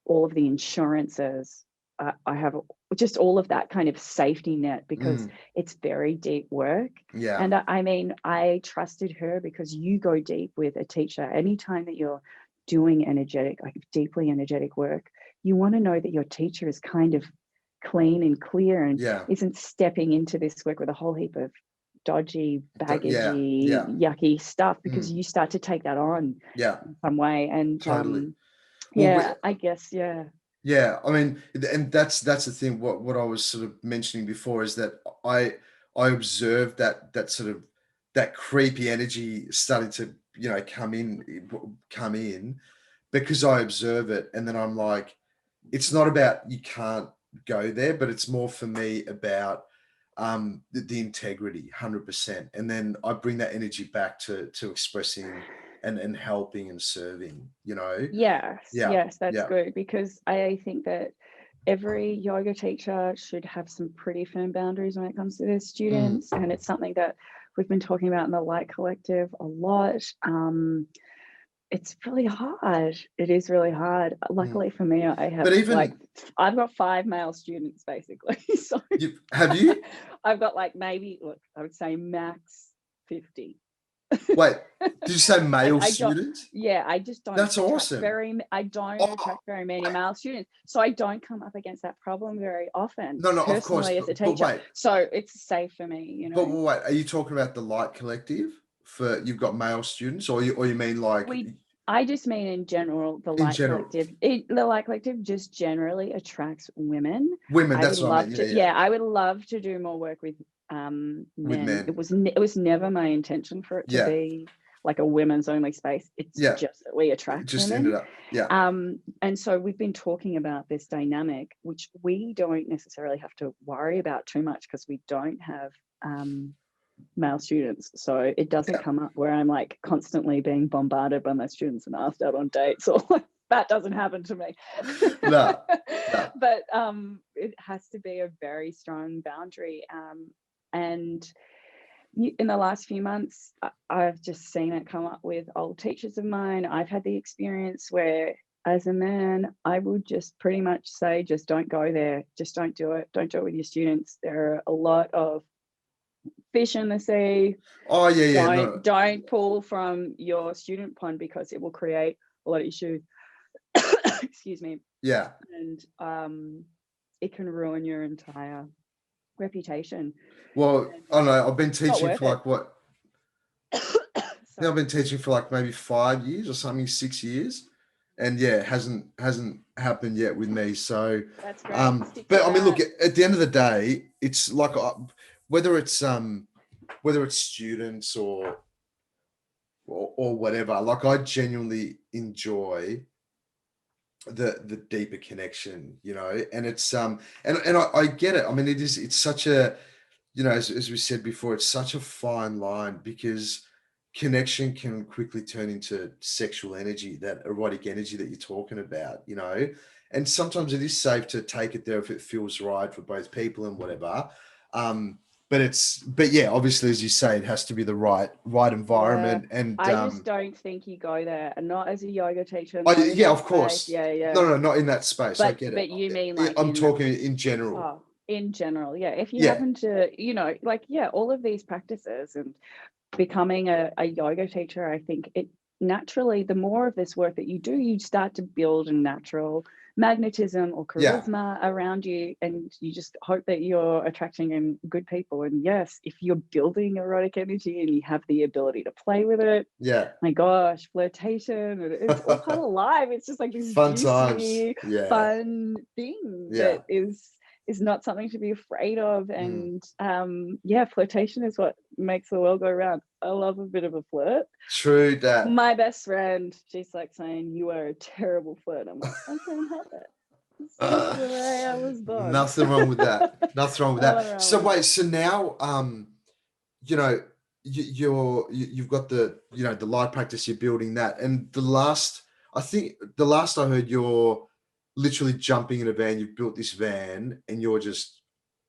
all of the insurances. I have just all of that kind of safety net, because it's very deep work. And I mean, I trusted her because you go deep with a teacher. Anytime that you're doing energetic, like deeply energetic work, you want to know that your teacher is kind of clean and clear and isn't stepping into this work with a whole heap of dodgy, baggagey, yucky stuff, because you start to take that on in some way. And I guess I mean, and that's the thing. What I was sort of mentioning before is that I observed that sort of that creepy energy starting to, you know, come in because I observe it, and then I'm like, it's not about you can't go there, but it's more for me about the integrity, 100%, and then I bring that energy back to expressing and helping and serving, you know. Yes, that's good, because I think that every yoga teacher should have some pretty firm boundaries when it comes to their students. And it's something that we've been talking about in the Light Collective a lot. It's really hard. It is really hard. Luckily for me, I have I've got 5 male students basically. So have you? I've got like maybe, look, I would say max 50. Wait, did you say male students? Yeah, I just don't. That's awesome. I don't attract very many male students, so I don't come up against that problem very often. No, personally, of course, as a teacher. So it's safe for me, you know. But wait, are you talking about the Light Collective? For you've got male students, or you mean like? I just mean in general, the Light Collective. The Light Collective just generally attracts women. That's what I mean. I would love to do more work with men. It was never my intention for it to be like a women's only space. It's just that we attract women. Ended up, and so we've been talking about this dynamic, which we don't necessarily have to worry about too much because we don't have male students, so it doesn't come up where I'm like constantly being bombarded by my students and asked out on dates, or like that doesn't happen to me. No. But it has to be a very strong boundary. And in the last few months, I've just seen it come up with old teachers of mine. I've had the experience where, as a man, I would just pretty much say, just don't go there. Just don't do it. Don't do it with your students. There are a lot of fish in the sea. Oh yeah, no. Don't pull from your student pond, because it will create a lot of issues. Excuse me. Yeah. And it can ruin your entire reputation. Well, I don't know. I've been teaching for it. like what? Yeah, I've been teaching for like maybe 5 years or something, 6 years, and yeah, it hasn't happened yet with me. So, that's great. but I mean, look, at the end of the day, it's like whether it's students or whatever. Like, I genuinely enjoy the deeper connection, you know, and it's and I get it. I mean, it's such a, you know, as we said before, it's such a fine line, because connection can quickly turn into sexual energy, that erotic energy that you're talking about, you know, and sometimes it is safe to take it there if it feels right for both people and whatever. But yeah, obviously, as you say, it has to be the right environment. Yeah. And I just don't think you go there, and not as a yoga teacher. Yeah, of course. Yeah. No, not in that space. I get it. But you mean like I'm talking in general. Oh, in general, yeah. If you happen to, you know, like, yeah, all of these practices and becoming a yoga teacher, I think it naturally, the more of this work that you do, you start to build a natural magnetism or charisma around you, and you just hope that you're attracting in good people. And yes, if you're building erotic energy and you have the ability to play with it, my gosh, flirtation, it's all part of life. It's just like this fun juicy, times. fun thing that is not something to be afraid of. And flirtation is what makes the world go round. I love a bit of a flirt. True that. My best friend, she's like saying, you are a terrible flirt. I'm like, I can't help it. It's just the way I was born. Nothing wrong with that. Nothing wrong with that. So wait, so now you know, you've got the, you know, the light practice, you're building that, and I think the last I heard, you're literally jumping in a van. You've built this van and you're just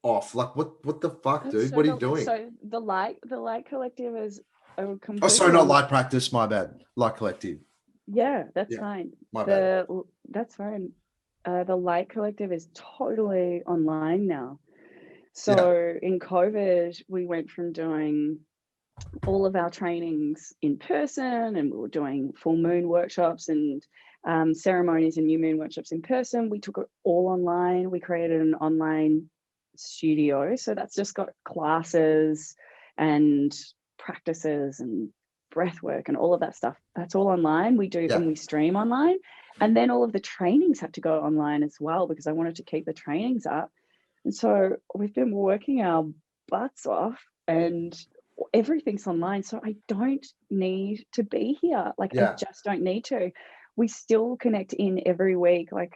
off. Like, what the fuck, dude? What are you doing? So the light collective is sorry, not light practice, my bad. Light collective. Yeah, that's fine. My bad. That's fine. The light collective is totally online now. So in COVID, we went from doing all of our trainings in person, and we were doing full moon workshops and ceremonies and new moon workshops in person. We took it all online. We created an online studio. So that's just got classes and practices and breath work and all of that stuff. That's all online. We do, and we stream online. And then all of the trainings have to go online as well, because I wanted to keep the trainings up. And so we've been working our butts off, and everything's online. So I don't need to be here. Like, I just don't need to. We still connect in every week. Like,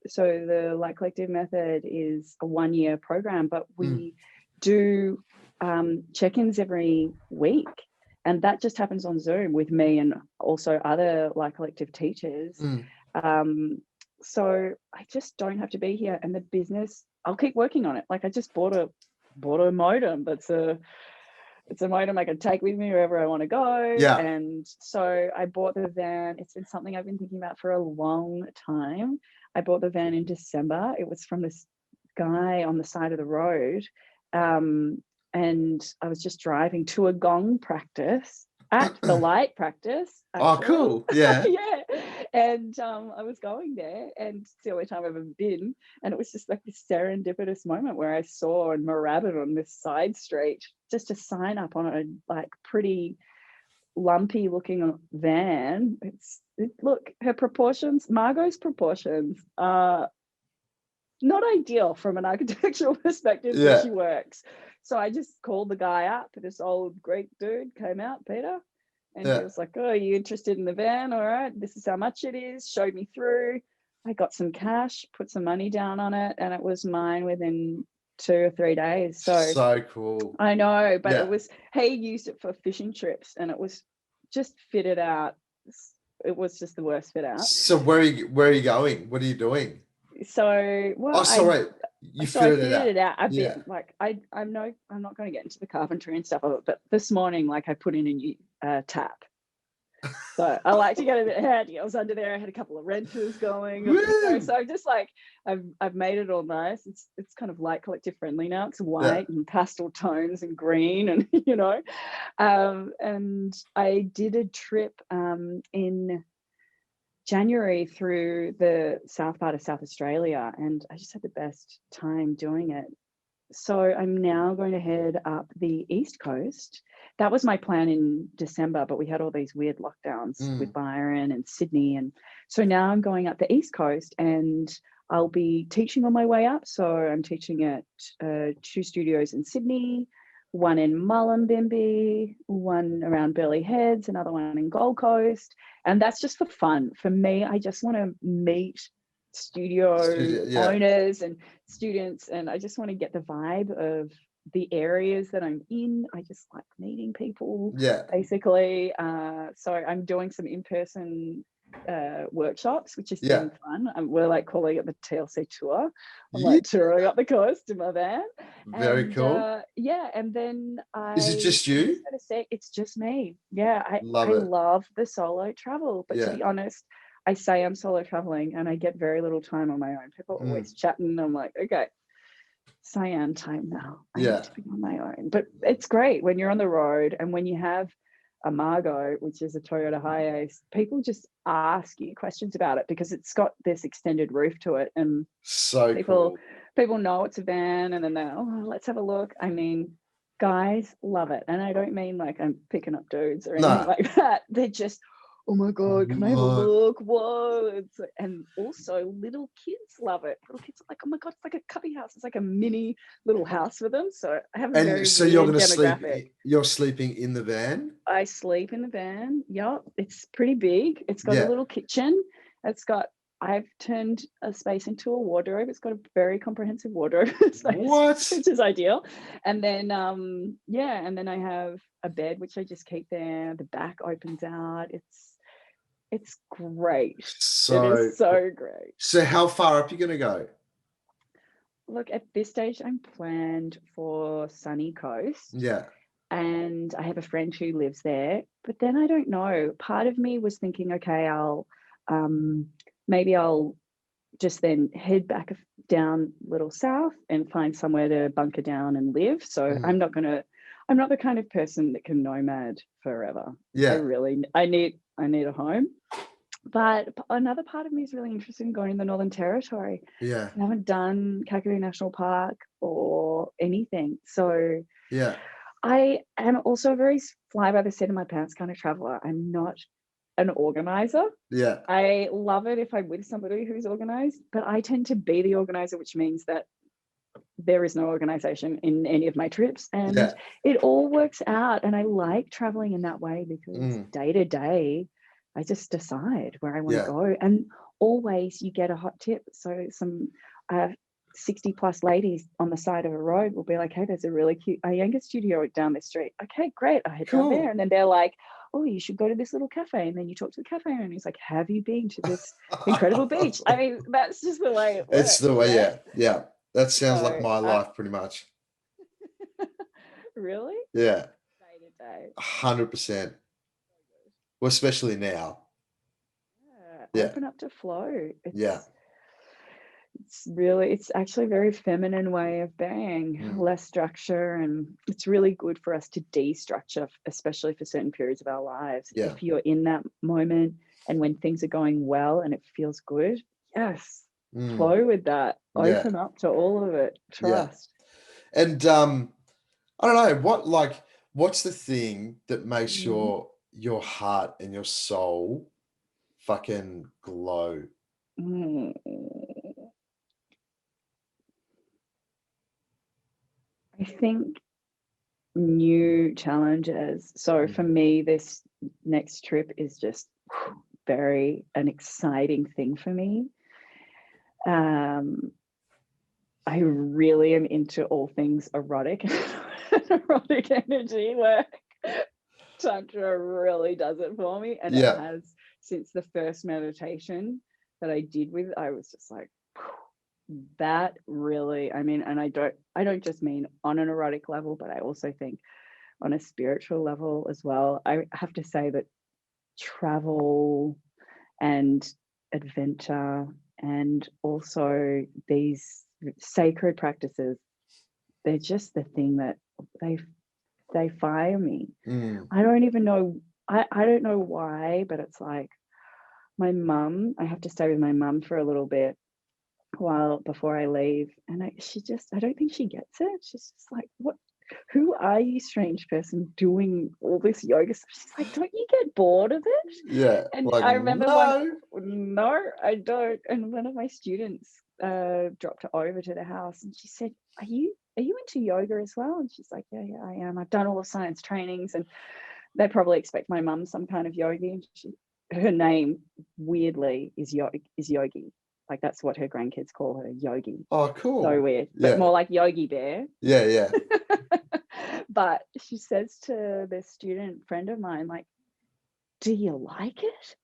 so the Light Collective method is a 1-year program, but we do check-ins every week. And that just happens on Zoom with me and also other Light Collective teachers. So I just don't have to be here. And the business, I'll keep working on it. Like, I just bought a modem. It's a modem I can take with me wherever I want to go. And so I bought the van. It's been something I've been thinking about for a long time. I bought the van in December. It was from this guy on the side of the road. And I was just driving to a gong practice at the light practice. Actually. Oh, cool. Yeah. And I was going there, and it's the only time I've ever been. And it was just like this serendipitous moment where I saw Moorabbin on this side street, just a sign up on a like pretty lumpy looking van. Look, her proportions, Margot's proportions are not ideal from an architectural perspective, but she works. So I just called the guy up. This old Greek dude came out, Peter, and he was like, "Oh, are you interested in the van? All right, this is how much it is." Showed me through. I got some cash, put some money down on it, and it was mine within 2 or 3 days. So cool. I know, but it was, he used it for fishing trips, and it was just fitted out. It was just the worst fit out. So where are you going? What are you doing? So, well, You So I figured it figured out. it out a Yeah. bit. Like I'm not going to get into the carpentry and stuff of it, but this morning, like I put in a new tap. So I like to get a bit handy. I was under there. I had a couple of renters going, Woo! so I've just like I've made it all nice. It's kind of light collective friendly now. It's Yeah. white and pastel tones and green, and and I did a trip in January through the south part of South Australia, and I just had the best time doing it. So I'm now going to head up the East Coast. That was my plan in December, but we had all these weird lockdowns with Mm. Byron and Sydney. And so now I'm going up the East Coast and I'll be teaching on my way up. So I'm teaching at 2 studios in Sydney, one in Mullumbimby, one around Burleigh Heads, another one in Gold Coast. And that's just for fun. For me, I just want to meet studio Yeah. owners and students, and I just want to get the vibe of the areas that I'm in. I just like meeting people, Yeah. basically. So I'm doing some in-person workshops, which has Yeah. been fun. We're like calling it the TLC tour. I'm Yeah. like touring up the coast in my van, Very and cool. and then Is it just I'm you? just gonna say it's just me. Yeah, Love I it. love the solo travel, but to Yeah. be honest, I say I'm solo traveling and I get very little time on my own. People are Mm. always chatting. I'm like, okay, Sian time now. I Yeah. need to be on my own. But it's great when you're on the road and when you have a Margo, which is a Toyota Hiace, people just ask you questions about it because it's got this extended roof to it. And So people cool. people know it's a van and then they're, oh, let's have a look. I mean, guys love it. And I don't mean like I'm picking up dudes or anything Nah. like that. They're just, oh my God, can I have a What? look? Whoa. And also little kids love it. Little kids are like, oh my God, it's like a cubby house. It's like a mini little house for them. So I have a And very so you're weird gonna sleep. demographic. You're sleeping in the van. I sleep in the van. Yep. It's pretty big. It's got a Yeah. little kitchen. I've turned a space into a wardrobe. It's got a very comprehensive wardrobe space, What? which is ideal. And then and then I have a bed which I just keep there. The back opens out. It's great. It So is so great. So how far up are you gonna go? Look, at this stage, I'm planned for Sunny Coast. Yeah. And I have a friend who lives there, but then I don't know. Part of me was thinking, okay, maybe I'll just then head back down little south and find somewhere to bunker down and live. So Mm. I'm not the kind of person that can nomad forever. Yeah. I need a home. But another part of me is really interested in going in the Northern Territory. Yeah. I haven't done Kakadu National Park or anything. So Yeah. I am also a very fly by the seat of my pants kind of traveler. I'm not an organizer. Yeah. I love it if I'm with somebody who's organized, but I tend to be the organizer, which means that there is no organization in any of my trips. And Yeah. it all works out. And I like traveling in that way because day to day, I just decide where I want to go. And always you get a hot tip. So some 60 plus ladies on the side of a road will be like, hey, there's a really cute Iyengar studio down the street. Okay, great. I head down there. And then they're like, oh, you should go to this little cafe. And then you talk to the cafe owner and he's like, have you been to this incredible beach? I mean, that's just the way it works. It's the way, right? yeah. That sounds like my So, life pretty much. really? Yeah. Day to day. 100%. Well, especially now. Yeah. Open up to flow. It's actually a very feminine way of being, less structure, and it's really good for us to destructure, especially for certain periods of our lives. Yeah. If you're in that moment and when things are going well and it feels good, yes, flow with that. Open up to all of it. Trust. Yeah. And I don't know, what's the thing that makes your heart and your soul fucking glow? I think new challenges. So for me, this next trip is just very an exciting thing for me. I really am into all things erotic erotic energy work. Tantra really does it for me, and it has since the first meditation that I did with. I was just like, that really, I mean, and I don't just mean on an erotic level, but I also think on a spiritual level as well. I have to say that travel and adventure and also these sacred practices, they're just the thing that they fire me. I don't even know, I don't know why, but it's like my mum, I have to stay with my mum for a little bit while before I leave. And I don't think she gets it. She's just like, what, who are you, strange person, doing all this yoga stuff? She's like, don't you get bored of it? Yeah. And Like, I remember no. no, I don't. And one of my students dropped over to the house and she said, are you into yoga as well? And she's like, yeah, I am. I've done all the science trainings. And they probably expect my mum some kind of yogi. And her name weirdly is Yogi. Like that's what her grandkids call her, Yogi. Oh, cool. So weird, Yeah. but more like Yogi Bear. Yeah, yeah. But she says to this student friend of mine, like, do you like it?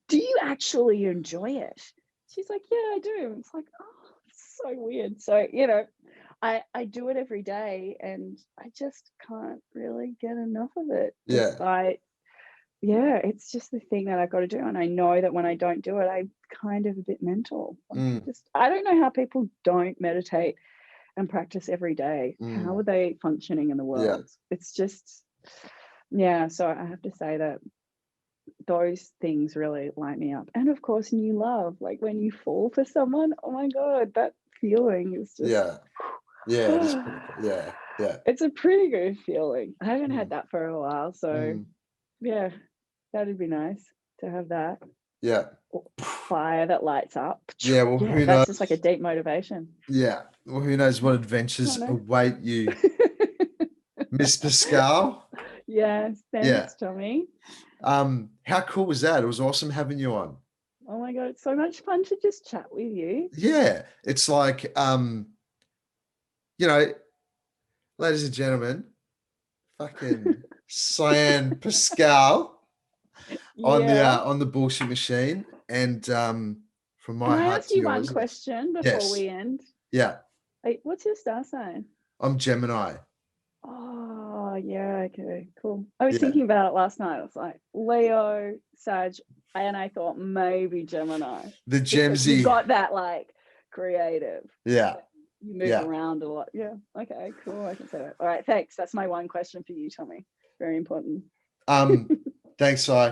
Do you actually enjoy it? She's like, yeah, I do. It's like, oh, it's so weird. So, you know, I do it every day and I just can't really get enough of it. Yeah. Despite, yeah, it's just the thing that I've got to do. And I know that when I don't do it, I'm kind of a bit mental. I don't know how people don't meditate and practice every day. How are they functioning in the world? It's just, yeah. So I have to say that those things really light me up. And of course, new love, like when you fall for someone, oh my God, that feeling is just, yeah, it's pretty cool. Yeah. It's a pretty good feeling. I haven't had that for a while. So yeah, that'd be nice to have that. Yeah. Fire that lights up. Yeah, well, who knows? That's just like a deep motivation. Yeah. Well, who knows what adventures await you, Miss Pascale? Yes, thanks, Tommy. How cool was that? It was awesome having you on. Oh my God, it's so much fun to just chat with you. Yeah. It's like, you know, ladies and gentlemen, fucking Sian Pascale on the bullshit machine. And from my Can I heart ask to you yours. one question before we end? Yeah. Wait, what's your star sign? I'm Gemini. Oh, yeah, okay, cool. I was thinking about it last night. I was like, Leo, Sag, and I thought maybe Gemini. The Gemsy. You got that like creative. Yeah. You move around a lot. Yeah. Okay, cool. I can say that. All right, thanks. That's my one question for you, Tommy. Very important. Thanks, Si.